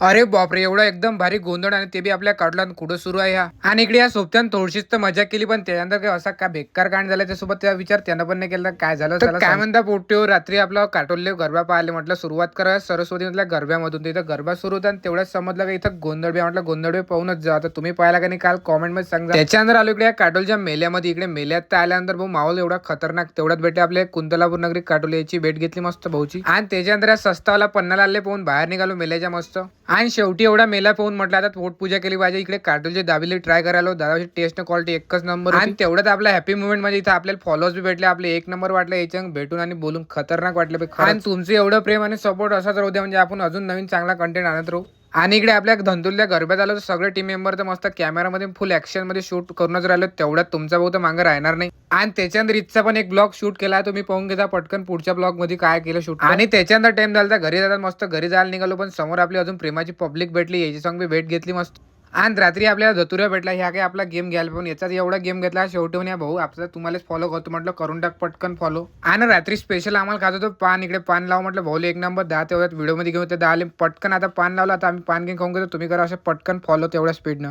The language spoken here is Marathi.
अरे बापरे! एवढं एकदम भारी गोंधळ आणि ते बी आपल्या कडलात कुठं सुरू आहे हा? आणि इकडे या सोबत्यानं थोडीशीच तर मजा केली, पण त्यानंतर काय असा काय बेकार कांड झाला त्यासोबत त्या विचार त्यानं पण नाही केला. काय झालं तर काय म्हणता पोट्ट्यो, रात्री आपला काटोलले गरबा पाहायला म्हटलं सुरुवात करा सरस्वती मधल्या गरब्यामधून. तिथं गरबा सुरू होता आणि तेवढ्याच समजलं की इथं गोंधळ बी. म्हटलं गोंधळ बी पाहूनच जा. आता तुम्ही पाहिला का नाही काल कॉमेंटमध्ये सांगा. त्याच्यानंतर आलो इकडे या काटोलच्या मेल्यामध्ये. इकडे मेल्यात तर आल्यानंतर भाऊ माहोल एवढा खतरनाक. तेवढ्यात भेटे आपले कुंतलापूर नगरी काटोली याची भेट घेतली मस्त भाऊची. आणि त्याच्यानंतर या सस्तावाला पन्नाला आले पाहून बाहेर निघालो मेल्याच्या मस्त. आणि शेवटी एवढा मेला पाहून म्हटलं आता पोटपूजा केली पाहिजे. इकडे काटोलची दाबेली ट्राय करायला दादाची टेस्ट क्वालिटी एकच नंबर. आणि तेवढ्यात आपल्या हॅपी मुवमेंट मध्ये इथं आपल्याला फॉलोअर्स बी भेटले. आपले एक नंबर वाटले याच्या भेटून आणि बोलून खतरनाक वाटले. आणि तुमचं एवढं प्रेम आणि सपोर्ट असाच राहू द्या म्हणजे आपण अजून नवीन चांगला कंटेंट आणत राहू. आणि इकडे आपल्या धंदुल्या गरब्यात आलो तर सगळे टीम मेंबर तर मस्त कॅमेरामध्ये फुल ऍक्शन मध्ये शूट करूनच राहिलो. तेवढ्यात तुमचा भाऊ तर मागे राहणार नाही. आणि त्याच्यानंतर इथचा पण एक ब्लॉग शूट केला तुम्ही पाहून घेता पटकन पुढच्या ब्लॉग मध्ये काय केलं शूट. आणि त्याच्यानंतर टाइम झाला घरी जातात मस्त घरी जायला निघालो, पण समोर आपली अजून प्रेमाची पब्लिक भेटली. याची सॉंग बी भेट घेतली मस्त. आणि रात्री आपल्याला धतुऱ्या भेटला. ह्या काय आपला गेम घ्यायला पण याचाच एवढा गेम घेतला शेवटी म्हणे भाऊ आपला तुम्हालाच फॉलो करतो. म्हटलं करून टाक पटकन फॉलो. आणि रात्री स्पेशल आम्हाला खात होतो पान. इकडे पान लाव म्हटलं भाऊ एक नंबर 10 तेवढ्यात व्हिडिओ मध्ये घेऊन ते 10 आले पटकन. आता पान लावला आता आम्ही पान घेऊन खाऊन घेतो. तुम्ही करा असं पटकन फॉलो तेवढ्या स्पीडनं.